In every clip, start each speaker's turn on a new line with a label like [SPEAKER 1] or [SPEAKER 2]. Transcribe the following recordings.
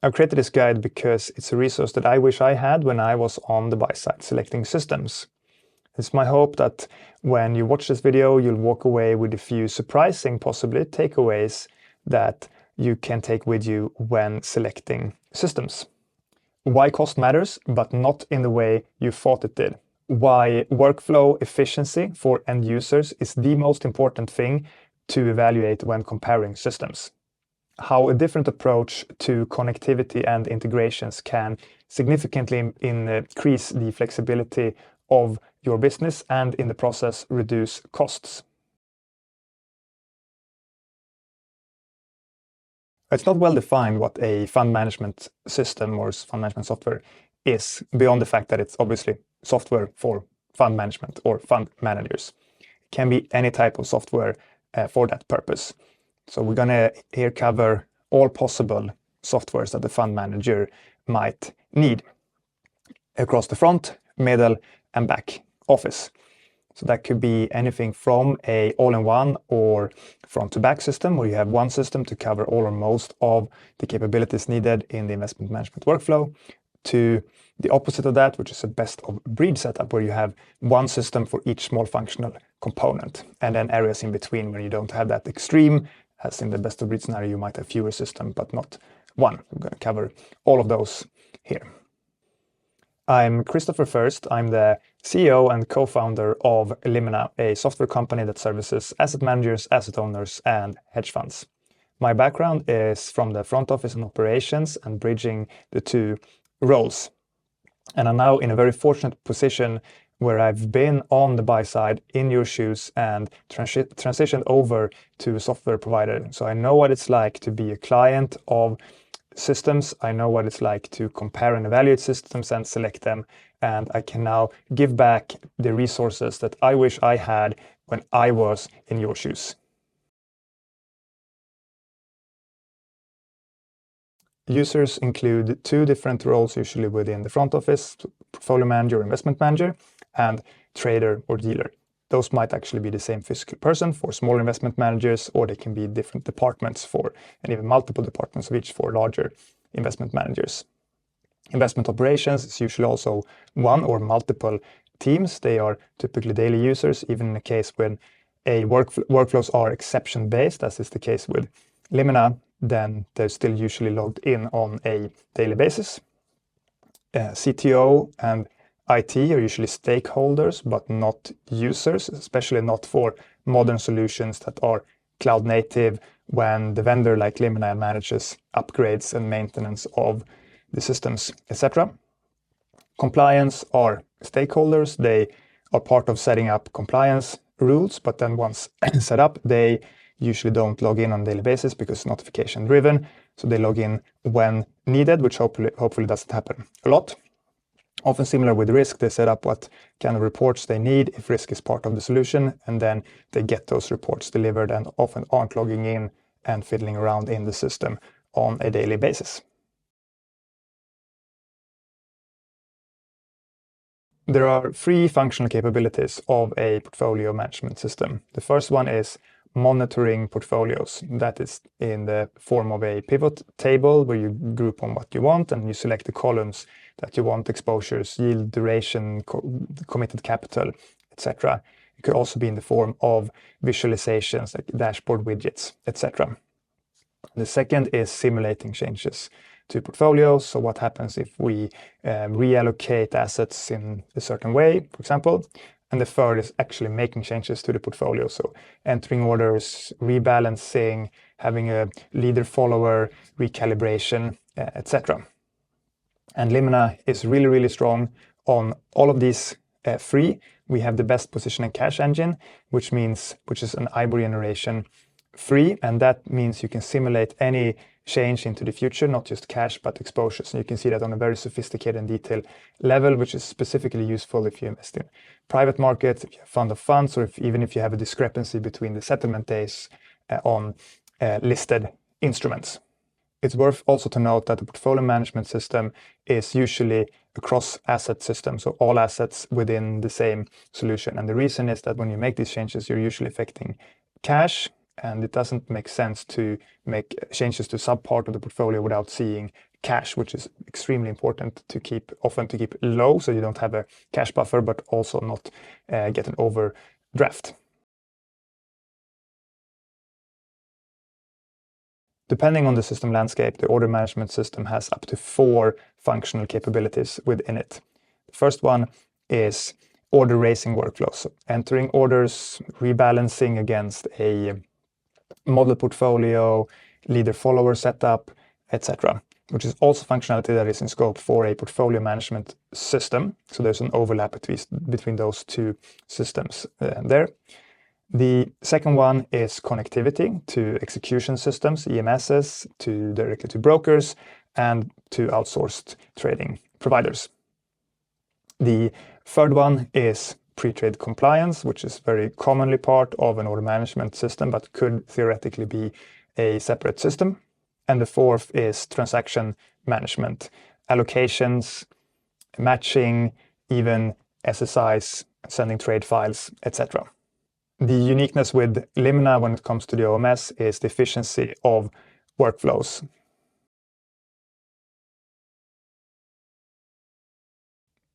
[SPEAKER 1] I've created this guide because it's a resource that I wish I had when I was on the buy side selecting systems. It's my hope that when you watch this video, you'll walk away with a few surprising, possibly, takeaways that you can take with you when selecting systems. Why cost matters, but not in the way you thought it did. Why workflow efficiency for end users is the most important thing to evaluate when comparing systems. How a different approach to connectivity and integrations can significantly increase the flexibility of your business and in the process reduce costs. It's not well defined what a fund management system or fund management software is, beyond the fact that it's obviously software for fund management or fund managers. It can be any type of software for that purpose. So we're going to here cover all possible softwares that the fund manager might need across the front, middle, and back office. So that could be anything from a all-in-one or front-to-back system, where you have one system to cover all or most of the capabilities needed in the investment management workflow, to the opposite of that, which is a best-of-breed setup, where you have one system for each small functional component, and then areas in between where you don't have that extreme. As in the best-of-breed scenario, you might have fewer systems, but not one. We're going to cover all of those here. I'm Christopher First. I'm the CEO and co-founder of Limina, a software company that services asset managers, asset owners, and hedge funds. My background is from the front office and operations and bridging the two roles. And I'm now in a very fortunate position where I've been on the buy side in your shoes and transitioned over to a software provider. So I know what it's like to be a client of systems. I know what it's like to compare and evaluate systems and select them. And I can now give back the resources that I wish I had when I was in your shoes. Users include two different roles usually within the front office: portfolio manager, investment manager, and trader or dealer. Those might actually be the same physical person for smaller investment managers, or they can be different departments for, and even multiple departments of each for larger investment managers. Investment operations is usually also one or multiple teams. They are typically daily users, even in a case when workflows are exception-based, as is the case with Limina, then they're still usually logged in on a daily basis. CTO and IT are usually stakeholders, but not users, especially not for modern solutions that are cloud native, when the vendor like Limina manages upgrades and maintenance of the systems, etc. Compliance are stakeholders. They are part of setting up compliance rules, but then once set up, they usually don't log in on a daily basis because it's notification driven. So they log in when needed, which hopefully doesn't happen a lot. Often similar with risk, they set up what kind of reports they need if risk is part of the solution, and then they get those reports delivered and often aren't logging in and fiddling around in the system on a daily basis. There are three functional capabilities of a portfolio management system. The first one is monitoring portfolios. That is in the form of a pivot table where you group on what you want and you select the columns that you want: exposures, yield, duration, committed capital, etc. It could also be in the form of visualizations like dashboard widgets, etc. The second is simulating changes to portfolios. So what happens if we reallocate assets in a certain way, for example. And the third is actually making changes to the portfolio. So entering orders, rebalancing, having a leader-follower recalibration, etc. And Limina is really, really strong on all of these three. We have the best position and cash engine, which is an IBOR generation free. And that means you can simulate any change into the future, not just cash, but exposures. And you can see that on a very sophisticated and detailed level, which is specifically useful if you invest in private markets, if you have fund of funds, or even if you have a discrepancy between the settlement days on listed instruments. It's worth also to note that the portfolio management system is usually a cross-asset system, so all assets within the same solution. And the reason is that when you make these changes, you're usually affecting cash and it doesn't make sense to make changes to subpart of the portfolio without seeing cash, which is extremely important to keep low, so you don't have a cash buffer, but also not get an overdraft. Depending on the system landscape, the order management system has up to 4 functional capabilities within it. The first one is order raising workflows, so entering orders, rebalancing against a model portfolio, leader-follower setup, etc., which is also functionality that is in scope for a portfolio management system. So there's an overlap between those two systems there. The second one is connectivity to execution systems, EMSs, directly to brokers, and to outsourced trading providers. The third one is pre-trade compliance, which is very commonly part of an order management system, but could theoretically be a separate system. And the fourth is transaction management, allocations, matching, even SSIs, sending trade files, etc. The uniqueness with Limina when it comes to the OMS is the efficiency of workflows.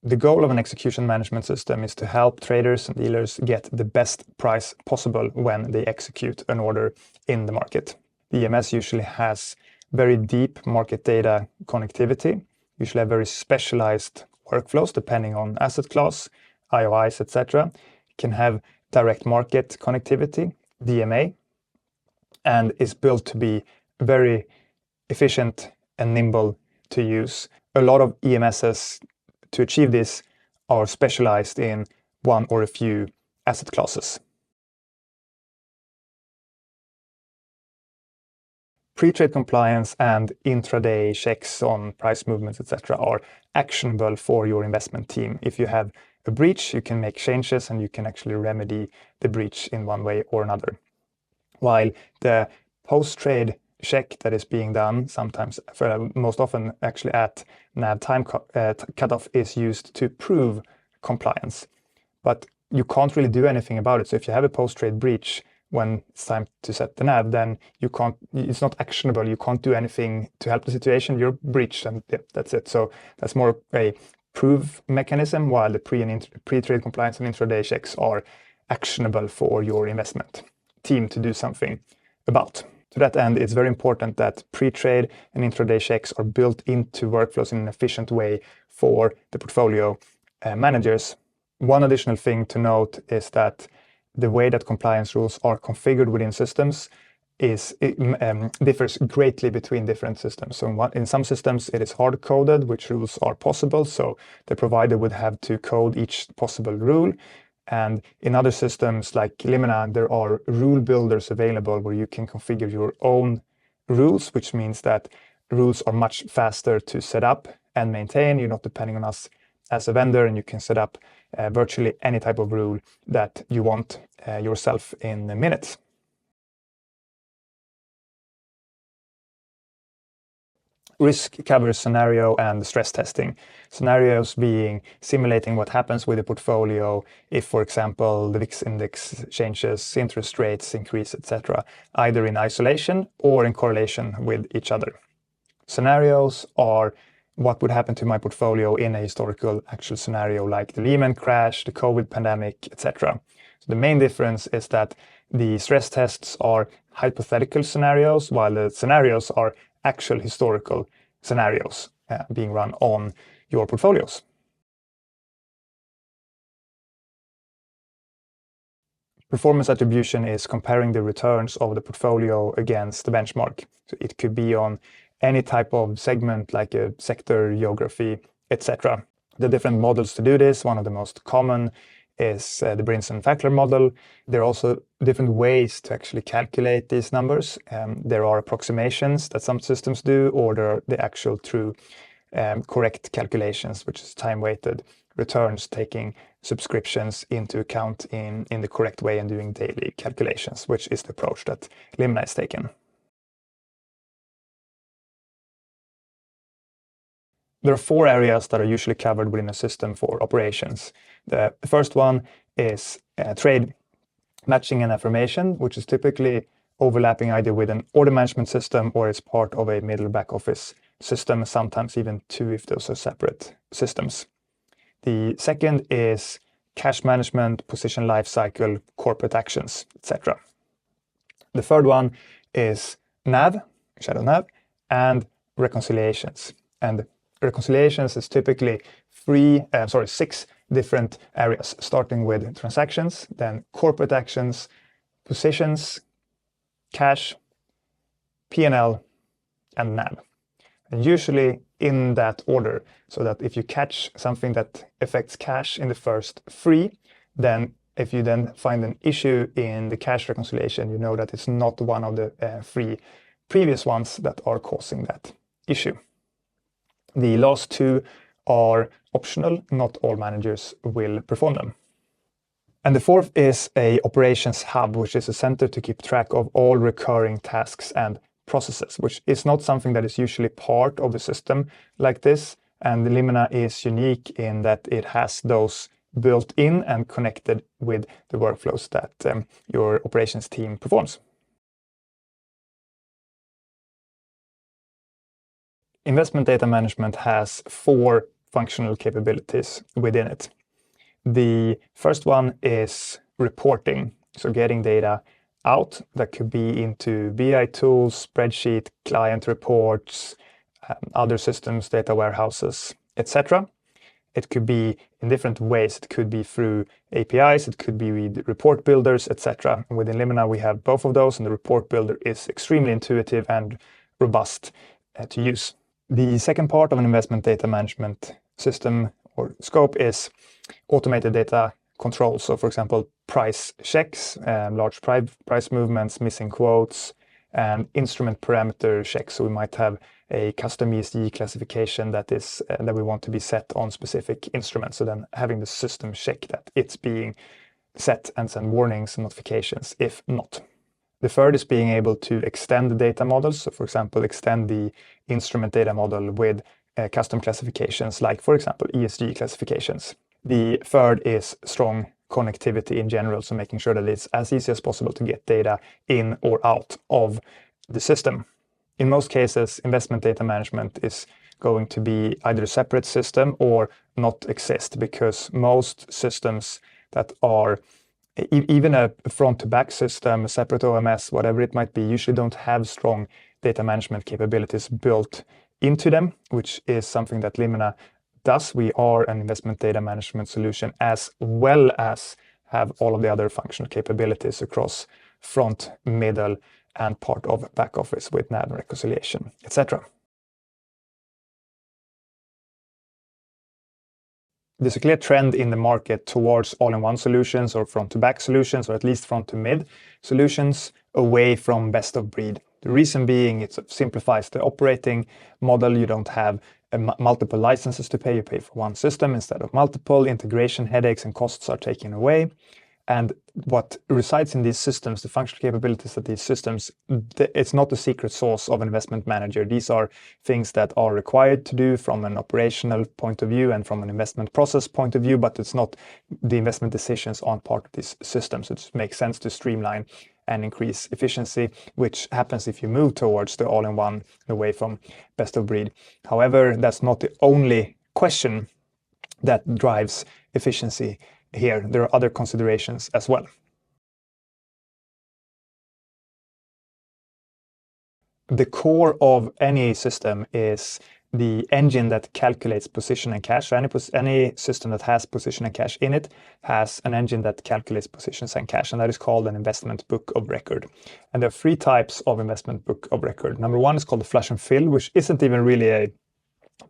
[SPEAKER 1] The goal of an execution management system is to help traders and dealers get the best price possible when they execute an order in the market. The EMS usually has very deep market data connectivity, usually have very specialized workflows depending on asset class, IOIs, etc. Can have direct market connectivity, DMA, and is built to be very efficient and nimble to use. A lot of EMSs to achieve this are specialized in one or a few asset classes. Pre-trade compliance and intraday checks on price movements, etc., are actionable for your investment team. If you have a breach, you can make changes and you can actually remedy the breach in one way or another. While the post-trade check that is being done, sometimes, most often actually at NAV time cutoff, is used to prove compliance. But you can't really do anything about it. So if you have a post-trade breach when it's time to set the NAV, then it's not actionable. You can't do anything to help the situation. You're breached, and yeah, that's it. So that's more a proof mechanism, while the pre-trade compliance and intraday checks are actionable for your investment team to do something about. To that end, it's very important that pre-trade and intraday checks are built into workflows in an efficient way for the portfolio managers. One additional thing to note is that the way that compliance rules are configured within systems differs greatly between different systems. So in some systems, it is hard-coded which rules are possible, so the provider would have to code each possible rule. And in other systems like Limina, there are rule builders available where you can configure your own rules, which means that rules are much faster to set up and maintain. You're not depending on us as a vendor, and you can set up virtually any type of rule that you want yourself in minutes. Risk covers scenario and stress testing. Scenarios being simulating what happens with the portfolio if, for example, the VIX index changes, interest rates increase, etc., either in isolation or in correlation with each other. Scenarios are what would happen to my portfolio in a historical actual scenario like the Lehman crash, the COVID pandemic, etc. So the main difference is that the stress tests are hypothetical scenarios, while the scenarios are actual historical scenarios being run on your portfolios. Performance attribution is comparing the returns of the portfolio against the benchmark. So it could be on any type of segment like a sector, geography, etc. The different models to do this, one of the most common is the Brinson-Fackler model. There are also different ways to actually calculate these numbers. There are approximations that some systems do, or there are the actual true correct calculations, which is time-weighted returns, taking subscriptions into account in the correct way and doing daily calculations, which is the approach that Limina is taking. There are 4 areas that are usually covered within a system for operations. The first one is trade matching and affirmation, which is typically overlapping either with an order management system or it's part of a middle back office system, sometimes even two if those are separate systems. The second is cash management, position lifecycle, corporate actions, etc. The third one is NAV, shadow NAV, and reconciliations. And reconciliations is typically six different areas, starting with transactions, then corporate actions, positions, cash, P&L, and NAV. And usually in that order, so that if you catch something that affects cash in the first three, then if you then find an issue in the cash reconciliation, you know that it's not one of the three previous ones that are causing that issue. The last two are optional, not all managers will perform them. And the fourth is a operations hub, which is a center to keep track of all recurring tasks and processes, which is not something that is usually part of a system like this. And Limina is unique in that it has those built in and connected with the workflows that your operations team performs. Investment data management has four functional capabilities within it. The first one is reporting, so getting data out. That could be into BI tools, spreadsheet, client reports, other systems, data warehouses, etc. It could be in different ways. It could be through APIs, it could be with report builders, etc. Within Limina, we have both of those, and the report builder is extremely intuitive and robust to use. The second part of an investment data management system or scope is automated data control. So for example, price checks, large price movements, missing quotes, and instrument parameter checks. So we might have a custom ESG classification that we want to be set on specific instruments. So then having the system check that it's being set and send warnings and notifications if not. The third is being able to extend the data models. So for example, extend the instrument data model with custom classifications like, for example, ESG classifications. The third is strong connectivity in general, so making sure that it's as easy as possible to get data in or out of the system. In most cases, investment data management is going to be either a separate system or not exist, because most systems that are even a front-to-back system, a separate OMS, whatever it might be, usually don't have strong data management capabilities built into them, which is something that Limina does. We are an investment data management solution as well as have all of the other functional capabilities across front, middle, and part of back office with NAV reconciliation, etc. There's a clear trend in the market towards all-in-one solutions or front-to-back solutions, or at least front-to-mid solutions, away from best of breed. The reason being it simplifies the operating model. You don't have multiple licenses to pay. You pay for one system instead of multiple. Integration headaches and costs are taken away. And what resides in these systems, the functional capabilities of these systems, it's not the secret sauce of an investment manager. These are things that are required to do from an operational point of view and from an investment process point of view, but it's not the investment decisions on part of these systems. It makes sense to streamline and increase efficiency, which happens if you move towards the all-in-one away from best of breed. However, that's not the only question that drives efficiency here. There are other considerations as well. The core of any system is the engine that calculates position and cash. So any system that has position and cash in it has an engine that calculates positions and cash, and that is called an investment book of record. And there are three types of investment book of record. Number one is called the flush and fill, which isn't even really a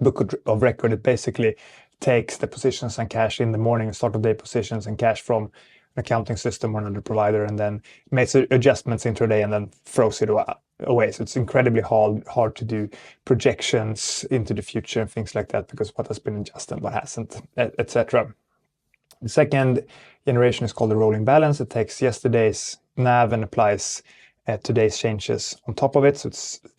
[SPEAKER 1] book of record. It basically takes the positions and cash in the morning, start of day positions and cash from an accounting system or another provider, and then makes adjustments intraday and then throws it away. So it's incredibly hard to do projections into the future and things like that, because what has been adjusted, what hasn't, etc. The second generation is called the rolling balance. It takes yesterday's NAV and applies today's changes on top of it. So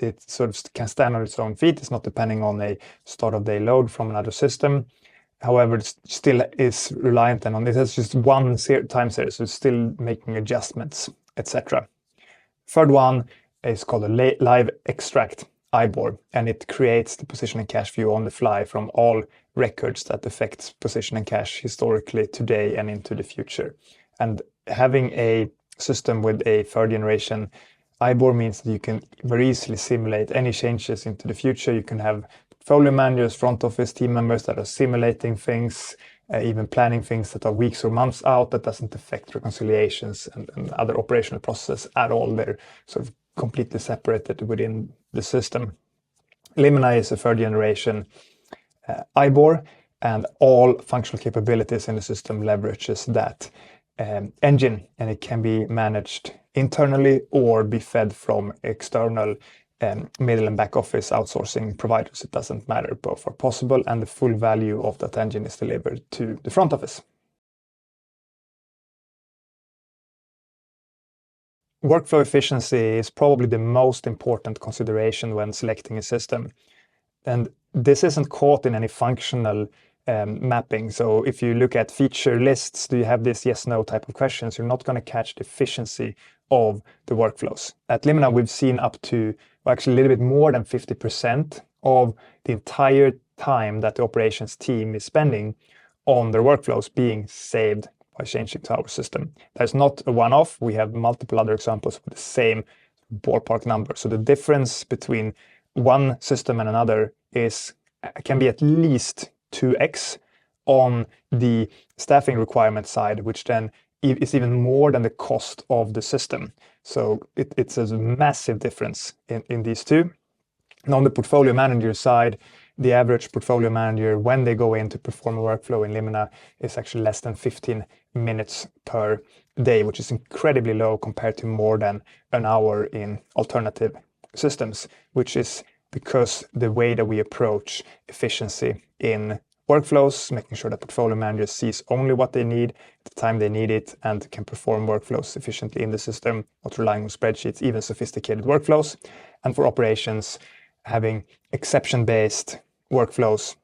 [SPEAKER 1] it sort of can stand on its own feet. It's not depending on a start of day load from another system. However, it still is reliant on it. Has just one time series, so it's still making adjustments, etc. Third one is called a live extract IBOR, and it creates the position and cash view on the fly from all records that affect position and cash historically, today, and into the future. And having a system with a third generation IBOR means that you can very easily simulate any changes into the future. You can have portfolio managers, front office team members that are simulating things, even planning things that are weeks or months out that doesn't affect reconciliations and other operational processes at all. They're sort of completely separated within the system. Limina is a third generation IBOR, and all functional capabilities in the system leverages that engine, and it can be managed internally or be fed from external middle and back office outsourcing providers. It doesn't matter, both are possible, and the full value of that engine is delivered to the front office. Workflow efficiency is probably the most important consideration when selecting a system. And this isn't caught in any functional mapping. So if you look at feature lists, do you have this yes, no type of questions, you're not going to catch the efficiency of the workflows. At Limina, we've seen up to, well, actually a little bit more than 50% of the entire time that the operations team is spending on their workflows being saved by changing to our system. That's not a one-off. We have multiple other examples with the same ballpark number. So the difference between one system and another can be at least 2x on the staffing requirement side, which then is even more than the cost of the system. So it's a massive difference in these two. And on the portfolio manager side, the average portfolio manager, when they go in to perform a workflow in Limina, is actually less than 15 minutes per day, which is incredibly low compared to more than an hour in alternative systems, which is because the way that we approach efficiency in workflows, making sure that portfolio managers sees only what they need at the time they need it and can perform workflows efficiently in the system, not relying on spreadsheets, even sophisticated workflows. And for operations, having exception-based workflows,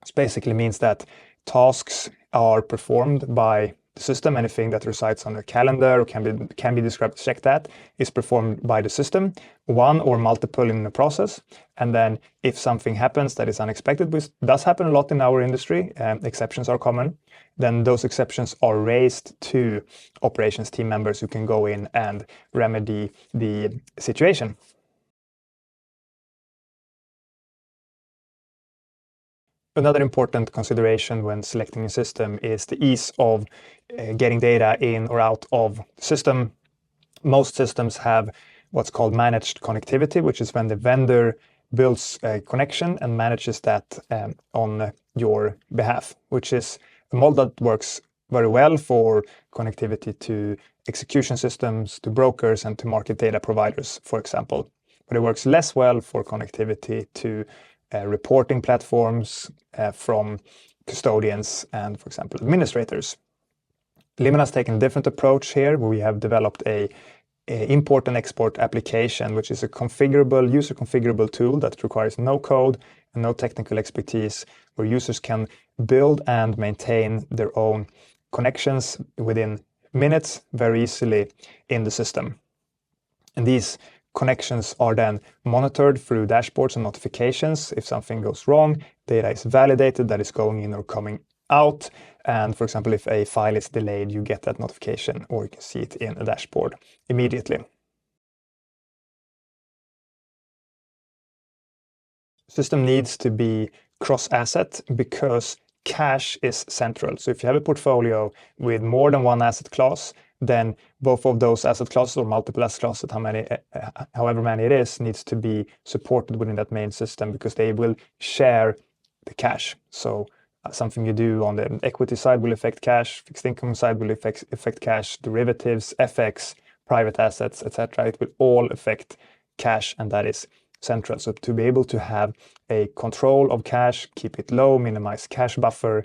[SPEAKER 1] which basically means that tasks are performed by the system. Anything that resides on a calendar or can be described as check that is performed by the system, one or multiple in the process. And then if something happens that is unexpected, which does happen a lot in our industry, exceptions are common, then those exceptions are raised to operations team members who can go in and remedy the situation. Another important consideration when selecting a system is the ease of getting data in or out of the system. Most systems have what's called managed connectivity, which is when the vendor builds a connection and manages that on your behalf, which is a model that works very well for connectivity to execution systems, to brokers, and to market data providers, for example. But it works less well for connectivity to reporting platforms from custodians and, for example, administrators. Limina has taken a different approach here, where we have developed a import and export application, which is a user configurable tool that requires no code and no technical expertise, where users can build and maintain their own connections within minutes very easily in the system. And these connections are then monitored through dashboards and notifications. If something goes wrong, data is validated that is going in or coming out. And for example, if a file is delayed, you get that notification or you can see it in a dashboard immediately. System needs to be cross-asset because cash is central. So if you have a portfolio with more than one asset class, then both of those asset classes or multiple asset classes, however many it is, needs to be supported within that main system because they will share the cash. So something you do on the equity side will affect cash, fixed income side will affect cash, derivatives, FX, private assets, etc. It will all affect cash, and that is central. So to be able to have a control of cash, keep it low, minimize cash buffer,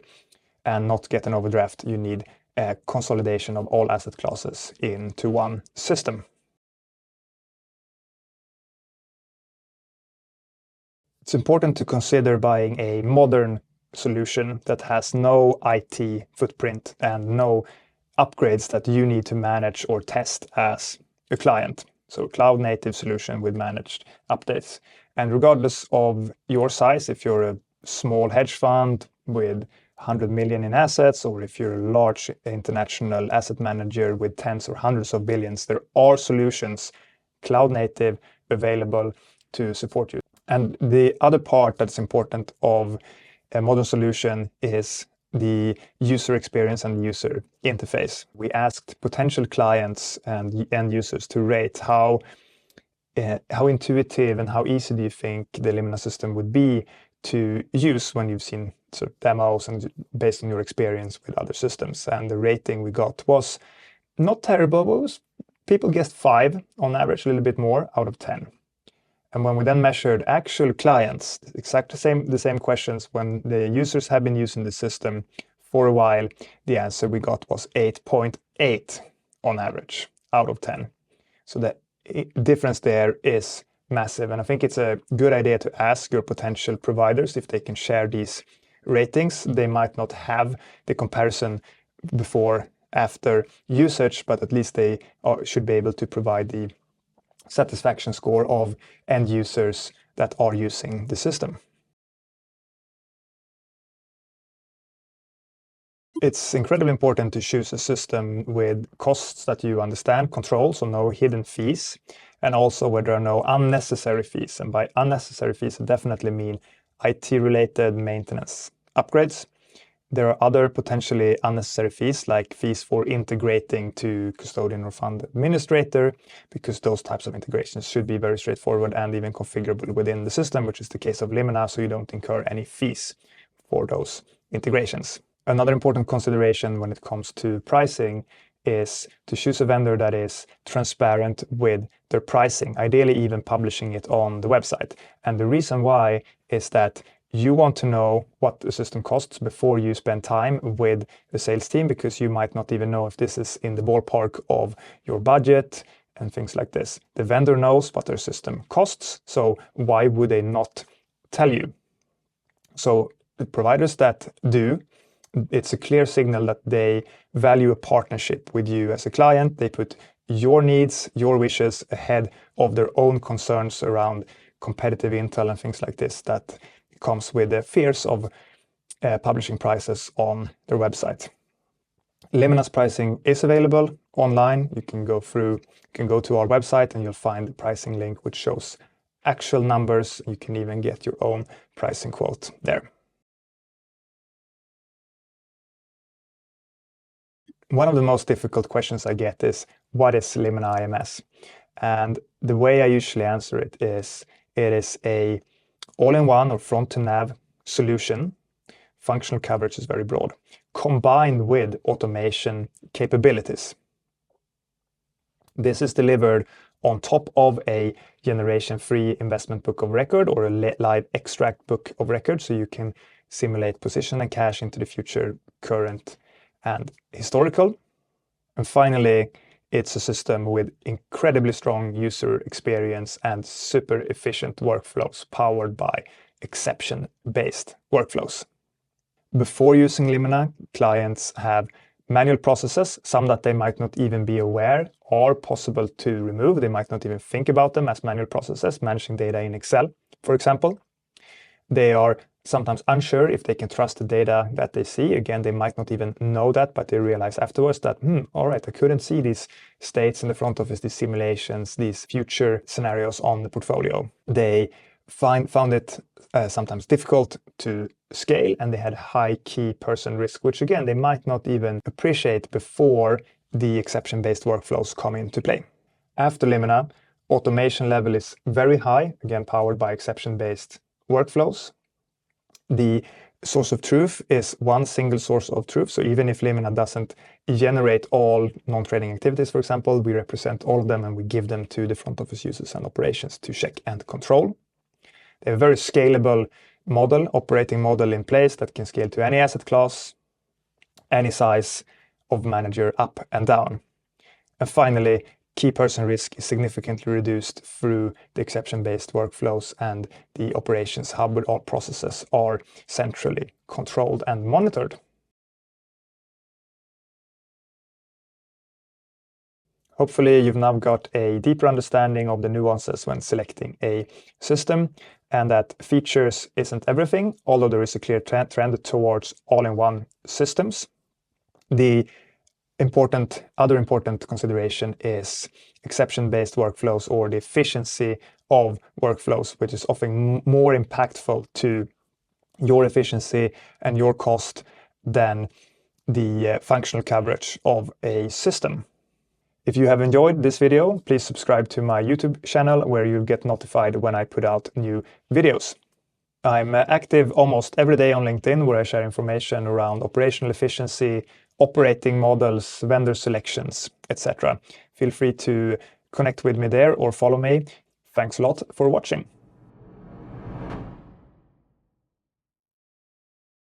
[SPEAKER 1] and not get an overdraft, you need a consolidation of all asset classes into one system. It's important to consider buying a modern solution that has no IT footprint and no upgrades that you need to manage or test as a client. So cloud-native solution with managed updates. And regardless of your size, if you're a small hedge fund with 100 million in assets, or if you're a large international asset manager with tens or hundreds of billions, there are solutions, cloud-native, available to support you. And the other part that's important of a modern solution is the user experience and user interface. We asked potential clients and end users to rate how intuitive and how easy do you think the Limina system would be to use when you've seen sort of demos and based on your experience with other systems. And the rating we got was not terrible, but people guessed 5 on average, a little bit more out of 10. And when we then measured actual clients, exactly the same questions, when the users have been using the system for a while, the answer we got was 8.8 on average out of 10. So the difference there is massive. And I think it's a good idea to ask your potential providers if they can share these ratings. They might not have the comparison before, after usage, but at least they should be able to provide the satisfaction score of end users that are using the system. It's incredibly important to choose a system with costs that you understand, control, so no hidden fees, and also where there are no unnecessary fees. And by unnecessary fees, I definitely mean IT-related maintenance upgrades. There are other potentially unnecessary fees, like fees for integrating to custodian or fund administrator, because those types of integrations should be very straightforward and even configurable within the system, which is the case of Limina, so you don't incur any fees for those integrations. Another important consideration when it comes to pricing is to choose a vendor that is transparent with their pricing, ideally even publishing it on the website. And the reason why is that you want to know what the system costs before you spend time with the sales team, because you might not even know if this is in the ballpark of your budget and things like this. The vendor knows what their system costs, so why would they not tell you? So the providers that do, it's a clear signal that they value a partnership with you as a client. They put your needs, your wishes ahead of their own concerns around competitive intel and things like this that comes with the fears of publishing prices on their website. Limina's pricing is available online. You can go to our website and you'll find the pricing link which shows actual numbers. You can even get your own pricing quote there. One of the most difficult questions I get is, what is Limina IMS? And the way I usually answer it is a all-in-one or front-to-nav solution. Functional coverage is very broad, combined with automation capabilities. This is delivered on top of a generation-free investment book of record or a live extract book of record, so you can simulate position and cash into the future, current, and historical. And finally, it's a system with incredibly strong user experience and super efficient workflows powered by exception-based workflows. Before using Limina, clients have manual processes, some that they might not even be aware are possible to remove. They might not even think about them as manual processes, managing data in Excel, for example. They are sometimes unsure if they can trust the data that they see. Again, they might not even know that, but they realize afterwards that, all right, I couldn't see these states in the front office, these simulations, these future scenarios on the portfolio. They found it sometimes difficult to scale, and they had high key person risk, which again, they might not even appreciate before the exception-based workflows come into play. After Limina, automation level is very high, again, powered by exception-based workflows. The source of truth is one single source of truth. So even if Limina doesn't generate all non-trading activities, for example, we represent all of them and we give them to the front office users and operations to check and control. They have a very scalable operating model in place that can scale to any asset class, any size of manager up and down. And finally, key person risk is significantly reduced through the exception-based workflows and the operations hub, where all processes are centrally controlled and monitored. Hopefully, you've now got a deeper understanding of the nuances when selecting a system, and that features isn't everything, although there is a clear trend towards all-in-one systems. The other important consideration is exception-based workflows, or the efficiency of workflows, which is often more impactful to your efficiency and your cost than the functional coverage of a system. If you have enjoyed this video, please subscribe to my YouTube channel, where you'll get notified when I put out new videos. I'm active almost every day on LinkedIn, where I share information around operational efficiency, operating models, vendor selections, etc. Feel free to connect with me there or follow me. Thanks a lot for watching.